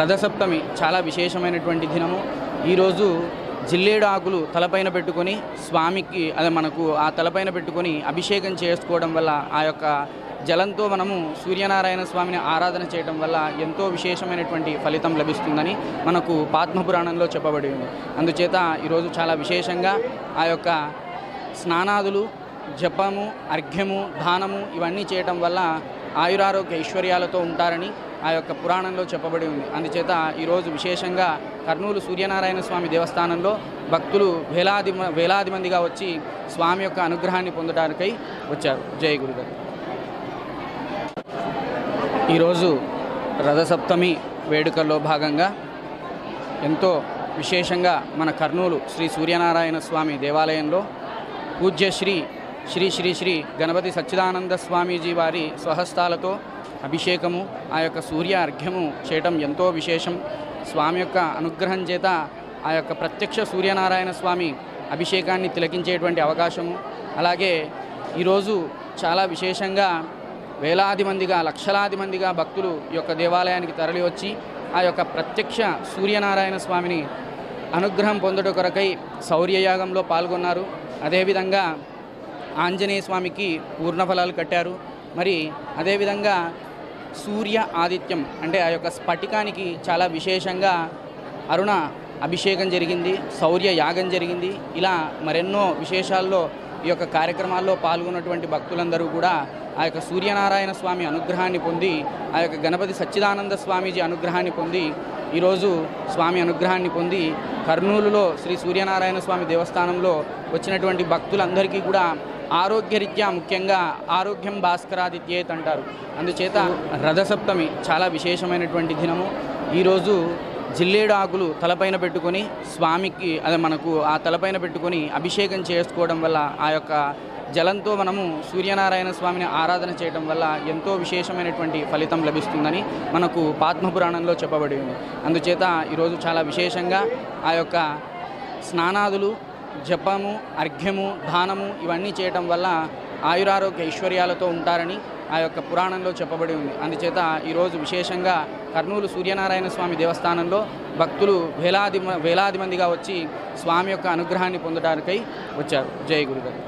రథసప్తమి చాలా విశేషమైనటువంటి దినము. ఈరోజు జిల్లేడు ఆకులు తలపైన పెట్టుకొని స్వామికి మనకు ఆ తలపైన పెట్టుకొని అభిషేకం చేసుకోవడం వల్ల ఆ యొక్క జలంతో మనము సూర్యనారాయణ స్వామిని ఆరాధన చేయడం వల్ల ఎంతో విశేషమైనటువంటి ఫలితం లభిస్తుందని మనకు పద్మపురాణంలో చెప్పబడి ఉంది. అందుచేత ఈరోజు చాలా విశేషంగా ఆ యొక్క స్నానాదులు, జపము, అర్ఘ్యము, దానము ఇవన్నీ చేయటం వల్ల ఆయురారోగ్య ఐశ్వర్యాలతో ఉంటారని ఆ యొక్క పురాణంలో చెప్పబడి ఉంది. అందుచేత ఈరోజు విశేషంగా కర్నూలు సూర్యనారాయణ స్వామి దేవస్థానంలో భక్తులు వేలాది మందిగా వచ్చి స్వామి యొక్క అనుగ్రహాన్ని పొందడానికై వచ్చారు. జై గురుగారు. ఈరోజు రథసప్తమి వేడుకల్లో భాగంగా ఎంతో విశేషంగా మన కర్నూలు శ్రీ సూర్యనారాయణ స్వామి దేవాలయంలో పూజ్య శ్రీ శ్రీ శ్రీ శ్రీ గణపతి సచ్చిదానంద స్వామీజీ వారి స్వహస్తాలతో అభిషేకము, ఆ యొక్క సూర్య అర్ఘ్యము చేయటం ఎంతో విశేషం. స్వామి యొక్క అనుగ్రహం చేత ఆ యొక్క ప్రత్యక్ష సూర్యనారాయణ స్వామి అభిషేకాన్ని తిలకించేటువంటి అవకాశము. అలాగే ఈరోజు చాలా విశేషంగా వేలాది మందిగా, లక్షలాది మందిగా భక్తులు ఈ యొక్క దేవాలయానికి తరలి వచ్చి ఆ యొక్క ప్రత్యక్ష సూర్యనారాయణ స్వామిని అనుగ్రహం పొందుట కొరకై శౌర్యయాగంలో పాల్గొన్నారు. అదేవిధంగా ఆంజనేయ స్వామికి పూర్ణఫలాలు కట్టారు. మరి అదేవిధంగా సూర్య ఆదిత్యం అంటే ఆ యొక్క స్ఫటికానికి చాలా విశేషంగా అరుణ అభిషేకం జరిగింది, శౌర్య యాగం జరిగింది. ఇలా మరెన్నో విశేషాల్లో ఈ యొక్క కార్యక్రమాల్లో పాల్గొన్నటువంటి భక్తులందరూ కూడా ఆ యొక్క సూర్యనారాయణ స్వామి అనుగ్రహాన్ని పొంది, ఆ యొక్క గణపతి సచ్చిదానంద స్వామీజీ అనుగ్రహాన్ని పొంది, ఈరోజు స్వామి అనుగ్రహాన్ని పొంది కర్నూలులో శ్రీ సూర్యనారాయణ స్వామి దేవస్థానంలో వచ్చినటువంటి భక్తులందరికీ కూడా ఆరోగ్యరీత్యా, ముఖ్యంగా ఆరోగ్యం భాస్కరాదిత్యేత్ అంటారు. అందుచేత రథసప్తమి చాలా విశేషమైనటువంటి దినము. ఈరోజు జిల్లేడు ఆకులు తలపైన పెట్టుకొని స్వామికి మనకు ఆ తలపైన పెట్టుకొని అభిషేకం చేసుకోవడం వల్ల ఆ యొక్క జలంతో మనము సూర్యనారాయణ స్వామిని ఆరాధన చేయడం వల్ల ఎంతో విశేషమైనటువంటి ఫలితం లభిస్తుందని మనకు పద్మపురాణంలో చెప్పబడి ఉంది. అందుచేత ఈరోజు చాలా విశేషంగా ఆ యొక్క స్నానాదులు, జపము, అర్ఘ్యము, దానము ఇవన్నీ చేయటం వల్ల ఆయురారోగ్య ఐశ్వర్యాలతో ఉంటారని ఆ యొక్క పురాణంలో చెప్పబడి ఉంది. అందుచేత ఈరోజు విశేషంగా కర్నూలు సూర్యనారాయణ స్వామి దేవస్థానంలో భక్తులు వేలాది మందిగా వచ్చి స్వామి యొక్క అనుగ్రహాన్ని పొందడానికై వచ్చారు. జై గురుగారు.